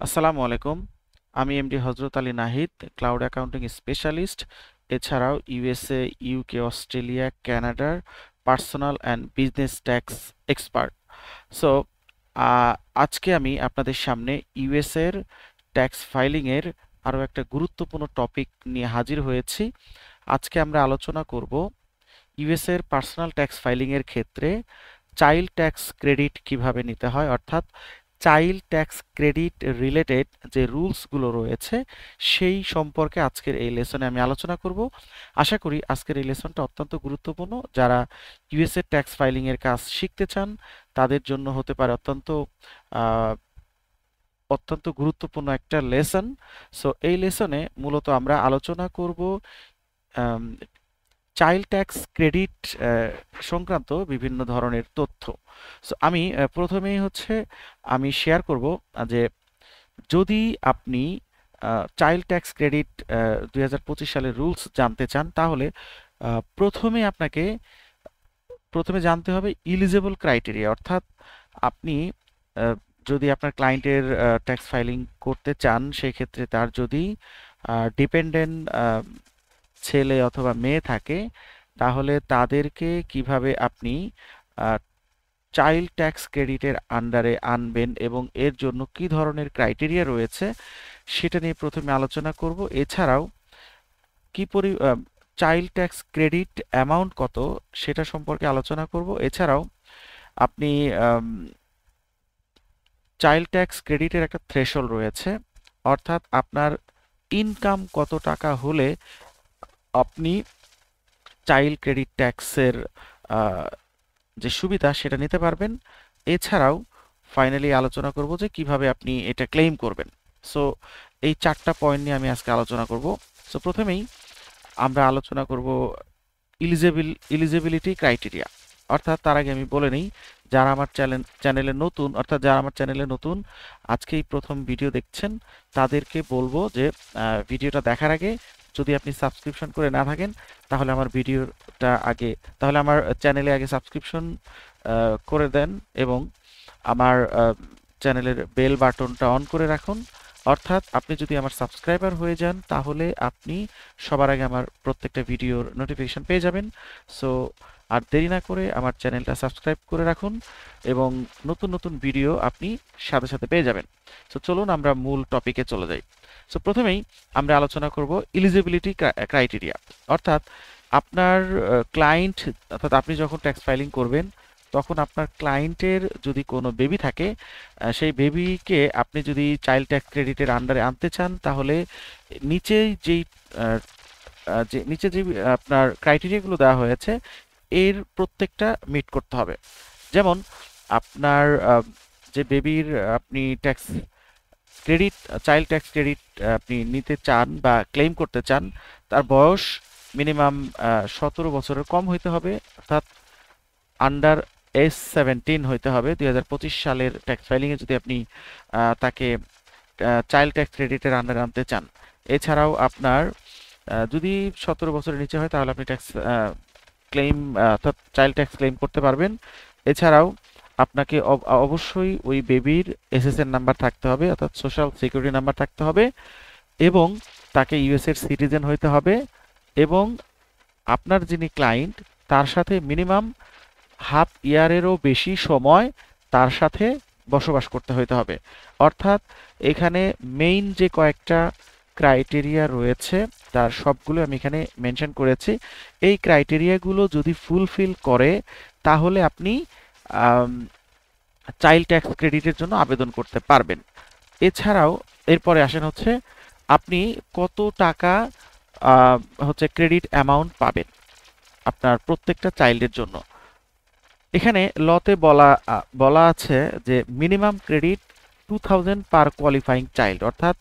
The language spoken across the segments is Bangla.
আসসালামু আলাইকুম। আমি এমডি হজরত Ali Nahid, cloud accounting specialist. এছাড়াও ইউএসএ, ইউকে, অস্ট্রেলিয়া, কানাডার personal and business tax expert. So আজকে আমি আপনাদের সামনে ইউএসএর ট্যাক্স ফাইলিংয়ের আরও একটা গুরুত্বপূর্ণ টপিক নিয়ে হাজির হয়েছি। আজকে আমরা আলোচনা করব ইউএসএর পার্সোনাল ট্যাক্স ফাইলিংয়ের ক্ষেত্রে চাইল্ড ট্যাক্স ক্রেডিট কিভাবে নিতে হয়, অর্থাৎ চাইল্ড ট্যাক্স ক্রেডিট রিলেটেড যে রুলসগুলো রয়েছে সেই সম্পর্কে আজকের এই লেসনে আমি আলোচনা করব। আশা করি আজকের এই লেসনটা অত্যন্ত গুরুত্বপূর্ণ। যারা ইউএসএ ট্যাক্স ফাইলিং এর কাজ শিখতে চান তাদের জন্য হতে পারে আহ, অত্যন্ত গুরুত্বপূর্ণ একটা লেসন। সো এই লেসনে মূলত আমরা আলোচনা করব চাইল্ড ট্যাক্স ক্রেডিট সংক্রান্ত বিভিন্ন ধরনের তথ্য। সো আমি প্রথমেই আমি শেয়ার করব যে যদি আপনি চাইল্ড ট্যাক্স ক্রেডিট 2025 সালের রুলস জানতে চান, তাহলে আপনাকে প্রথমে জানতে হবে ইলিজিবল ক্রাইটেরিয়া, অর্থাৎ আপনি আহ, যদি আপনার ক্লায়েন্টের ট্যাক্স ফাইলিং করতে চান, সেই ক্ষেত্রে তার যদি ডিপেন্ডেন্ট ছেলে অথবা মেয়ে থাকে, তাহলে তাদেরকে কিভাবে আপনি চাইল্ড ট্যাক্স ক্রেডিটের আন্ডারে আনবেন এবং এর জন্য কি ধরনের ক্রাইটেরিয়া রয়েছে সেটা নিয়ে প্রথমে আলোচনা করব। এছাড়াও কি পরি চাইল্ড ট্যাক্স ক্রেডিট অ্যামাউন্ট কত সেটা সম্পর্কে আলোচনা করব। এছাড়াও আপনি চাইল্ড ট্যাক্স ক্রেডিটের একটা থ্রেশহোল্ড রয়েছে, অর্থাৎ আপনার ইনকাম কত টাকা হলে আপনি চাইল্ড ক্রেডিট ট্যাক্সের যে সুবিধা সেটা নিতে পারবেন। এছাড়াও ফাইনালি আলোচনা করব যে কিভাবে আপনি এটা ক্লেম করবেন। সো এই চারটা পয়েন্ট নিয়ে আমি আজকে আলোচনা করব। সো প্রথমেই আমরা আলোচনা করব ইলিজিবিলিটি ক্রাইটেরিয়া। অর্থাৎ তার আগে আমি বলে নিই, যারা আমার চ্যানেলে নতুন আজকেই প্রথম ভিডিও দেখছেন, তাদেরকে বলবো যে ভিডিওটা দেখার আগে যদি আপনি সাবস্ক্রিপশন করে না থাকেন, তাহলে আমার চ্যানেলে আগে সাবস্ক্রিপশন করে দেন এবং আমার চ্যানেলের বেল বাটনটা অন করে রাখুন। অর্থাৎ আপনি যদি আমার সাবস্ক্রাইবার হয়ে যান, তাহলে আপনি সবার আগে আমার প্রত্যেকটা ভিডিওর নোটিফিকেশন পেয়ে যাবেন। সো আর দেরি না করে আমার চ্যানেলটা সাবস্ক্রাইব করে রাখুন এবং নতুন নতুন ভিডিও আপনি সাথে সাথে পেয়ে যাবেন। সো চলুন আমরা মূল টপিকে চলে যাই। সো প্রথমেই আমরা আলোচনা করব ইলিজিবিলিটি ক্রাইটেরিয়া, অর্থাৎ আপনার ক্লায়েন্ট, অর্থাৎ আপনি যখন ট্যাক্স ফাইলিং করবেন তখন আপনার ক্লায়েন্টের যদি কোনো বেবি থাকে, সেই বেবিকে আপনি যদি চাইল্ড ট্যাক্স ক্রেডিটের আন্ডারে আনতে চান, তাহলে নিচে যেই আহ, আহ, যে নিচে যে আপনার ক্রাইটেরিয়াগুলো দেওয়া হয়েছে এর প্রত্যেকটা মিট করতে হবে। যেমন আপনার যে বেবির আপনি tax credit child tax credit আপনি নিতে চান বা ক্লেম করতে চান, তার বয়স মিনিমাম 17 বছরের কম হইতে হবে, অর্থাৎ আন্ডার এজ 17 হইতে হবে 2025 সালের ট্যাক্স ফাইলিংয়ে যদি আপনি তাকে চাইল্ড ট্যাক্স ক্রেডিটের আন্ডারে আনতে চান। এছাড়াও আপনার যদি 17 বছরের নিচে হয়, তাহলে আপনি ক্লেম অর্থাৎ চাইল্ড ট্যাক্স ক্লেম করতে পারবেন। এছাড়াও আপনাকে অবশ্যই ওই বেবির এসএসএন নাম্বার থাকতে হবে, অর্থাৎ সোশ্যাল সিকিউরিটি নাম্বার থাকতে হবে, এবং তাকে ইউএস এর সিটিজেন হইতে হবে, এবং আপনার যিনি ক্লায়েন্ট তার সাথে মিনিমাম হাফ ইয়ারেরও বেশি সময় তার সাথে বসবাস করতে হইতে হবে। অর্থাৎ এখানে মেইন যে কয়েকটা ক্রাইটেরিয়া রয়েছে তার সবগুলো আমি এখানে মেনশন করেছি। এই ক্রাইটেরিয়াগুলো যদি ফুলফিল করে, তাহলে আপনি চাইল্ড ট্যাক্স ক্রেডিটের জন্য আবেদন করতে পারবেন। এছাড়াও এরপরে আসেন আপনি কত টাকা ক্রেডিট অ্যামাউন্ট পাবেন আপনার প্রত্যেকটা চাইল্ডের জন্য। এখানে লতে বলা আছে যে মিনিমাম ক্রেডিট 2000 পার কোয়ালিফাইং চাইল্ড, অর্থাৎ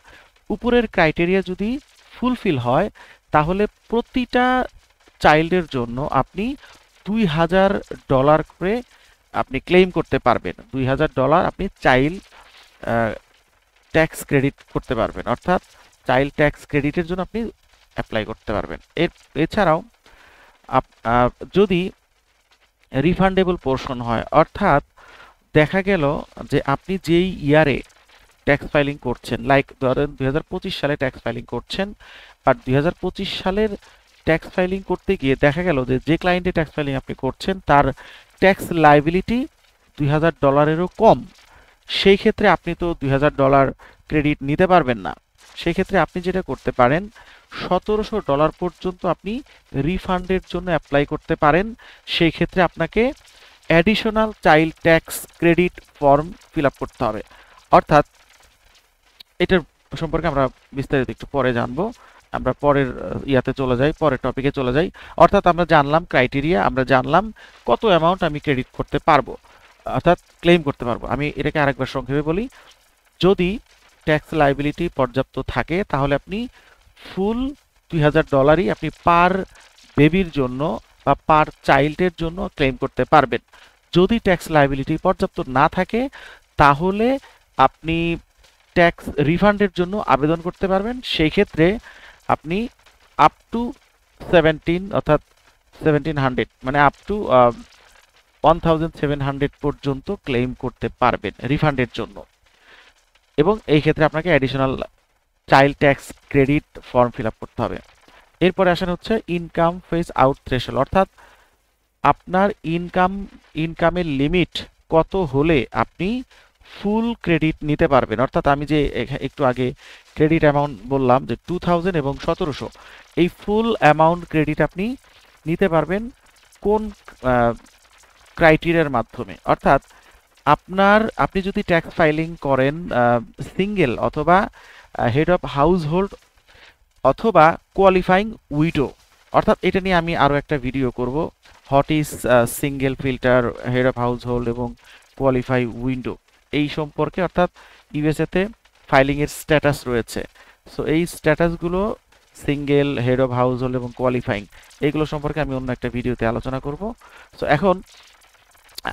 উপরের ক্রাইটেরিয়া যদি ফুলফিল হয়, তাহলে প্রতিটা চাইল্ডের জন্য আপনি $2000 করে আপনি ক্লেম করতে পারবেন। $2000 আপনি চাইল্ড ট্যাক্স ক্রেডিট করতে পারবেন, অর্থাৎ চাইল্ড ট্যাক্স ক্রেডিটের জন্য আপনি অ্যাপ্লাই করতে পারবেন। এছাড়াও যদি রিফান্ডেবল পোর্শন হয়, অর্থাৎ দেখা গেল যে আপনি যেই ইয়ারে ট্যাক্স ফাইলিং করছেন, লাইক ধরেন 2025 সালে ট্যাক্স ফাইলিং করছেন, বাট 2025 সালের ট্যাক্স ফাইলিং করতে গিয়ে দেখা গেল যে যে ক্লায়েন্টে ট্যাক্স ফাইলিং আপনি করছেন তার ট্যাক্স লায়াবিলিটি $2000-এরও কম, সেই ক্ষেত্রে আপনি তো $2000 ক্রেডিট নিতে পারবেন না। সেই ক্ষেত্রে আপনি যেটা করতে পারেন, $1700 পর্যন্ত আপনি রিফান্ডের জন্য অ্যাপ্লাই করতে পারেন। সেই ক্ষেত্রে আপনাকে additional child tax credit form fill up করতে হবে। অর্থাৎ এটার সম্পর্কে আমরা বিস্তারিত একটু পরে জানবো। আমরা পরের পরের টপিকে চলে যাই। অর্থাৎ আমরা জানলাম ক্রাইটেরিয়া, আমরা জানলাম কত অ্যামাউন্ট আমি ক্রেডিট করতে পারবো, অর্থাৎ ক্লেম করতে পারবো। আমি এটাকে আরেকবার সংক্ষেপে বলি, যদি ট্যাক্স লায়াবিলিটি পর্যাপ্ত থাকে তাহলে আপনি ফুল $2000-ই আপনি পার বেবির জন্য বা পার চাইল্ডের জন্য ক্লেম করতে পারবেন। যদি ট্যাক্স লায়াবিলিটি পর্যাপ্ত না থাকে তাহলে আপনি ট্যাক্স রিফান্ডের জন্য আবেদন করতে পারবেন। সেই ক্ষেত্রে আপনি আপ টু 17 অর্থাৎ 1700 মানে আপ টু 1700 পর্যন্ত ক্লেম করতে পারবেন রিফান্ডের জন্য, এবং এই ক্ষেত্রে আপনাকে additional child tax credit form fill up করতে হবে। এরপরে আসেন হচ্ছে ইনকাম ফেজ আউট থ্রেশহোল্ড, অর্থাৎ আপনার ইনকামের লিমিট কত হলে আপনি ফুল ক্রেডিট নিতে পারবেন। অর্থাৎ আমি যে একটু আগে ক্রেডিট অ্যামাউন্ট বললাম যে 2000 এবং 1700, এই ফুল অ্যামাউন্ট ক্রেডিট আপনি নিতে পারবেন কোন ক্রাইটেরিয়ার মাধ্যমে। অর্থাৎ আপনি যদি ট্যাক্স ফাইলিং করেন সিঙ্গেল অথবা হেড অফ হাউসহোল্ড অথবা কোয়ালিফাইং উইডো, অর্থাৎ এটা নিয়ে আমি আরও একটা ভিডিও করব, what is single filter, head of household এবং কোয়ালিফাই উইন্ডো এই সম্পর্কে। অর্থাৎ ইউএসএতে ফাইলিংয়ের স্ট্যাটাস রয়েছে, সো এই স্ট্যাটাসগুলো সিঙ্গেল, হেড অফ হাউসহোল্ড এবং কোয়ালিফাইং এইগুলো সম্পর্কে আমি অন্য একটা ভিডিওতে আলোচনা করব। সো এখন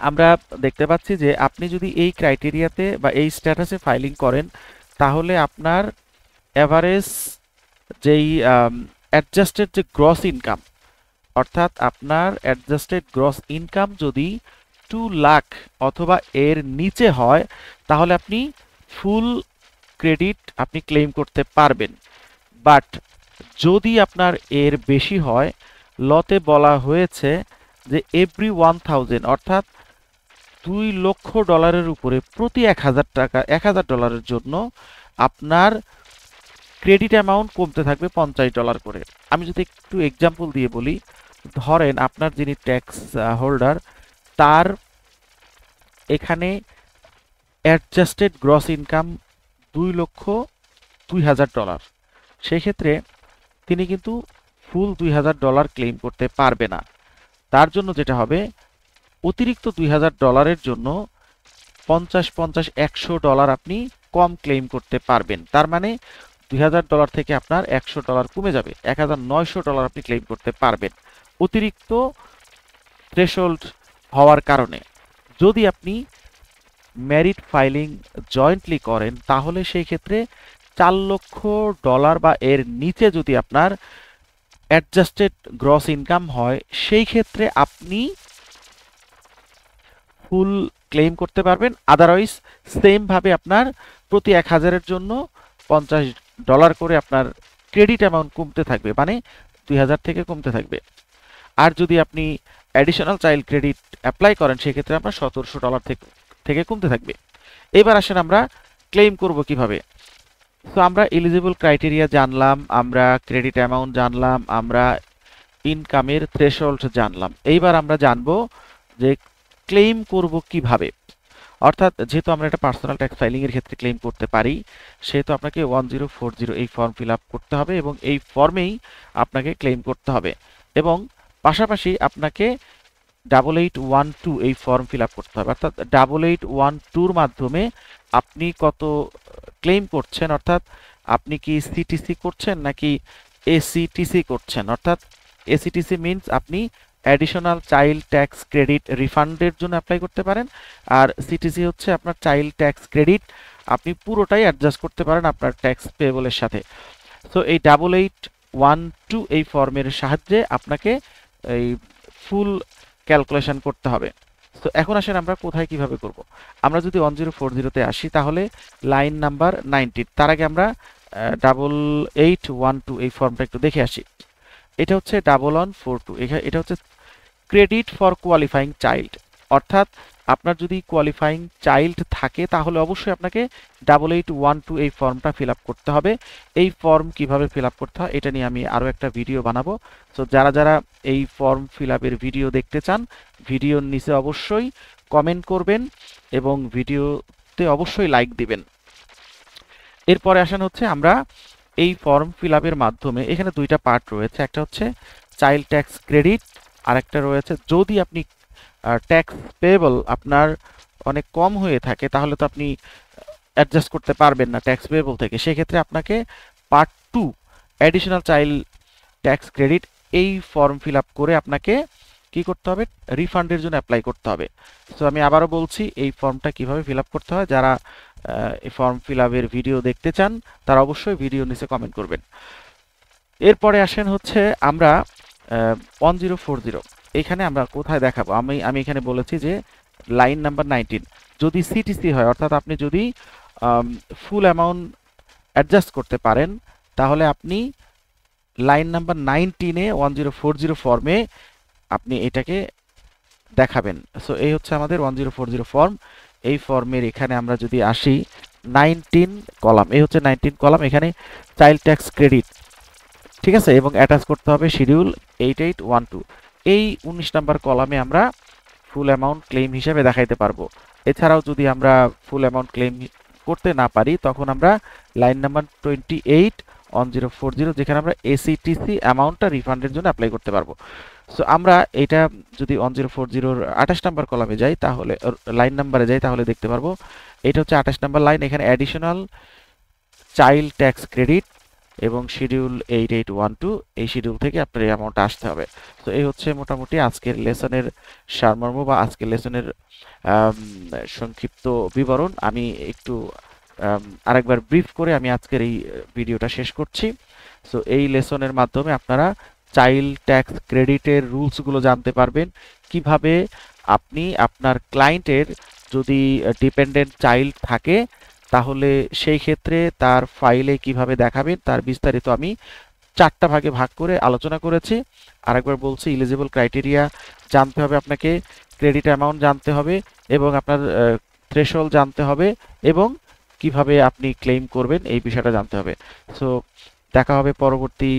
আমরা দেখতে পাচ্ছি যে আপনি যদি এই ক্রাইটেরিয়াতে বা এই স্ট্যাটাসে ফাইলিং করেন তাহলে আপনার অ্যাভারেজ যেই অ্যাডজাস্টেড যে গ্রস ইনকাম, অর্থাৎ আপনার অ্যাডজাস্টেড গ্রস ইনকাম যদি 2 লাখ অথবা এর নিচে হয় তাহলে আপনি ফুল ক্রেডিট আপনি ক্লেম করতে পারবেন। বাট যদি আপনার এর বেশি হয়, লতে বলা হয়েছে যে এভরি 1000 অর্থাৎ $2,00,000 উপরে প্রতি $1000 জন্য আপনার ক্রেডিট অ্যামাউন্ট কমতে থাকবে $50 করে। আমি যদি একটু এক্সাম্পল দিয়ে বলি, ধরেন আপনার যিনি ট্যাক্স হোল্ডার তার এখানে অ্যাডজাস্টেড গ্রস ইনকাম $2,02,000, সেই ক্ষেত্রে তিনি কিন্তু ফুল $2,000 ক্লেম করতে পারবে না। তার জন্য যেটা হবে, অতিরিক্ত $2,000-এর জন্য $50-100 আপনি কম ক্লেম করতে পারবেন। তার মানে $2,000 থেকে আপনার $100 কমে যাবে, $1,900 আপনি ক্লেম করতে পারবেন অতিরিক্ত থ্রেশহোল্ড হওয়ার কারণে। যদি আপনি ম্যারিড ফাইলিং জয়েন্টলি করেন তাহলে সেই ক্ষেত্রে $4,00,000 বা এর নিচে যদি আপনার অ্যাডজাস্টেড গ্রস ইনকাম হয় সেই ক্ষেত্রে আপনি ফুল ক্লেম করতে পারবেন। আদারওয়াইজ সেম ভাবে আপনার প্রতি 1000-এর জন্য $50 করে আপনার ক্রেডিট অ্যামাউন্ট কমতে থাকবে, মানে 2000 থেকে কমতে থাকবে। আর যদি আপনি অ্যাডিশনাল চাইল্ড ক্রেডিট অ্যাপ্লাই করেন সেক্ষেত্রে আপনার $1700 থেকে কমতে থাকবে। এবার আসেন আমরা ক্লেম করব কিভাবে। তো আমরা এলিজিবল ক্রাইটেরিয়া জানলাম, আমরা ক্রেডিট অ্যামাউন্ট জানলাম, আমরা ইনকামের থ্রেশহোল্ড জানলাম। এইবার আমরা জানবো যে ক্লেম করব কিভাবে। অর্থাৎ যেহেতু আমরা এটা পার্সোনাল ট্যাক্স ফাইলিং এর ক্ষেত্রে ক্লেম করতে পারি, সেহেতু আপনাকে 1040 এই ফর্ম ফিল আপ করতে হবে এবং এই ফর্মেই আপনাকে ক্লেম করতে হবে, এবং পাশাপাশি আপনাকে 8812 এই ফর্ম ফিল আপ করতে হবে। অর্থাৎ 8812-র মাধ্যমে আপনি কত ক্লেম করছেন, অর্থাৎ আপনি কি সিটিসি করছেন নাকি এসিটিসি করছেন। অর্থাৎ এসিটিসি মিনস আপনি অ্যাডিশনাল চাইল্ড ট্যাক্স ক্রেডিট রিফান্ডের জন্য অ্যাপ্লাই করতে পারেন, আর সিটিসি হচ্ছে আপনার চাইল্ড ট্যাক্স ক্রেডিট আপনি পুরোটাই অ্যাডজাস্ট করতে পারেন আপনার ট্যাক্স পেয়েবলের সাথে। সো এই 8812 এই ফর্মের সাহায্যে আপনাকে এই ফুল ক্যালকুলেশন করতে হবে। তো এখন আসেন আমরা কোথায় কিভাবে করব। আমরা যদি 1040 তে আসি তাহলে লাইন নাম্বার 19, তার আগে আমরা 8812 এই ফর্মটা একটু দেখে আসি। এটা হচ্ছে 1142, এটা হচ্ছে ক্রেডিট ফর কোয়ালিফাইং চাইল্ড, অর্থাৎ আপনার যদি কোয়ালিফাইং চাইল্ড থাকে তাহলে অবশ্যই আপনাকে 8812 এই ফর্মটা ফিল আপ করতে হবে। এই ফর্ম কিভাবে ফিল আপ করতে হয় এটা নিয়ে আমি আরও একটা ভিডিও বানাবো। সো যারা যারা এই ফর্ম ফিল আপের ভিডিও দেখতে চান, ভিডিওর নিচে অবশ্যই কমেন্ট করবেন এবং ভিডিওতে অবশ্যই লাইক দিবেন। এরপরে আসেন হচ্ছে আমরা এই ফর্ম ফিল আপের মাধ্যমে, এখানে দুইটা পার্ট রয়েছে, একটা হচ্ছে চাইল্ড ট্যাক্স ক্রেডিট, আর একটা রয়েছে যদি আপনি ট্যাক্স পেয়েবল আপনার অনেক কম হয়ে থাকে তাহলে তো আপনি অ্যাডজাস্ট করতে পারবেন না ট্যাক্স পেয়েবল থেকে, সেক্ষেত্রে আপনাকে part 2 additional child tax credit এই ফর্ম ফিল আপ করে আপনাকে কি করতে হবে, রিফান্ডের জন্য অ্যাপ্লাই করতে হবে। সো আমি আবারও বলছি এই ফর্মটা কিভাবে ফিল আপ করতে হয়, যারা এই ফর্ম ফিল আপের ভিডিও দেখতে চান তারা অবশ্যই ভিডিও নিচে কমেন্ট করবেন। এরপরে আসেন হচ্ছে আমরা 1040, এখানে আমরা কোথায় দেখাবো, আমি এখানে বলেছি যে লাইন নাম্বার 19 যদি সিটিসি হয়, অর্থাৎ আপনি যদি ফুল অ্যামাউন্ট অ্যাডজাস্ট করতে পারেন তাহলে আপনি লাইন নাম্বার 19-এ 1040 ফর্মে আপনি এটাকে দেখাবেন। সো এই হচ্ছে আমাদের 1040 ফর্ম। এই ফর্মের এখানে আমরা যদি আসি 19 কলাম, এই হচ্ছে 19 কলাম, এখানে চাইল্ড ট্যাক্স ক্রেডিট, ঠিক আছে, এবং অ্যাটাচ করতে হবে শিডিউল 8812। এই 19 নাম্বার কলামে আমরা ফুল অ্যামাউন্ট ক্লেম হিসেবে দেখাইতে পারবো। এছাড়াও যদি আমরা ফুল অ্যামাউন্ট ক্লেম করতে না পারি তখন আমরা লাইন নাম্বার 281040, যেখানে আমরা এসিটিসি অ্যামাউন্টটা রিফান্ডের জন্য অ্যাপ্লাই করতে পারবো। সো আমরা এটা যদি 1040-র 28 নাম্বার কলামে যাই তাহলে লাইন নাম্বারে যাই তাহলে দেখতে পারবো এটা হচ্ছে 28 নাম্বার লাইন, এখানে অ্যাডিশনাল চাইল্ড ট্যাক্স ক্রেডিট এবং শিডিউল 8812, এই শিডিউল থেকে আপনার এই অ্যামাউন্ট আসতে হবে। তো এই হচ্ছে মোটামুটি আজকের লেসনের সারমর্ম বা আজকের লেসনের সংক্ষিপ্ত বিবরণ। আমি একটু আরেকবার ব্রিফ করে আমি আজকের এই ভিডিওটা শেষ করছি। সো এই লেসনের মাধ্যমে আপনারা চাইল্ড ট্যাক্স ক্রেডিটের রুলসগুলো জানতে পারবেন, কিভাবে আপনি আপনার ক্লায়েন্টের যদি ডিপেন্ডেন্ট চাইল্ড থাকে তাহলে সেই ক্ষেত্রে তার ফাইলে কিভাবে দেখাবেন তার বিস্তারিত আমি 4টা ভাগে ভাগ করে আলোচনা করেছি। আরেকবার বলছি, এলিজিবল ক্রাইটেরিয়া জানতে হবে আপনাকে, ক্রেডিট অ্যামাউন্ট জানতে হবে এবং আপনার থ্রেশহোল্ড জানতে হবে এবং কিভাবে আপনি ক্লেম করবেন এই বিষয়টা জানতে হবে। সো দেখা হবে পরবর্তী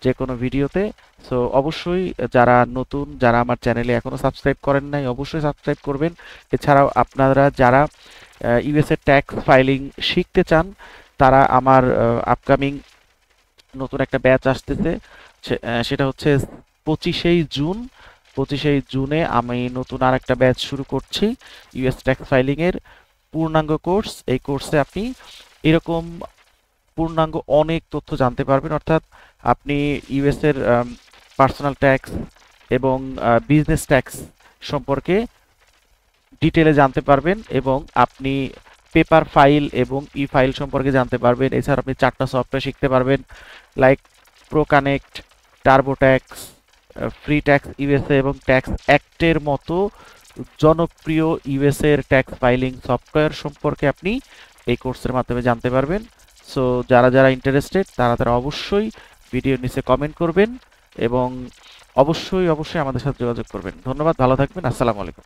যে কোনো ভিডিওতে। সো অবশ্যই যারা নতুন, যারা আমার চ্যানেলে এখনো সাবস্ক্রাইব করেন নাই অবশ্যই সাবস্ক্রাইব করবেন। এছাড়াও আপনারা যারা ইউএসএ ট্যাক্স ফাইলিং শিখতে চান তারা আমার আপকামিং নতুন একটা ব্যাচ আসতেছে, সেটা হচ্ছে 25শে জুনে আমি নতুন আর একটা ব্যাচ শুরু করছি ইউএস ট্যাক্স ফাইলিং এর পূর্ণাঙ্গ কোর্স। এই কোর্সে আপনি এরকম পূর্ণাঙ্গ অনেক তথ্য জানতে পারবেন, অর্থাৎ আপনি ইউএস এর পার্সোনাল ট্যাক্স এবং বিজনেস ট্যাক্স সম্পর্কে ডিটেলে জানতে পারবেন এবং আপনি পেপার ফাইল এবং ই ফাইল সম্পর্কে জানতে পারবেন। এছাড়া আপনি 4টা সফটওয়্যার শিখতে পারবেন, like pro connect, turbo tax, free tax USA এবং ট্যাক্স অ্যাক্টের মতো জনপ্রিয় ইউএসএ এর ট্যাক্স ফাইলিং সফটওয়্যার সম্পর্কে আপনি এই কোর্সের মাধ্যমে জানতে পারবেন। সো যারা যারা ইন্টারেস্টেড তারা অবশ্যই ভিডিওর নিচে কমেন্ট করবেন এবং অবশ্যই আমাদের সাথে যোগাযোগ করবেন। ধন্যবাদ, ভালো থাকবেন, আসসালামু আলাইকুম।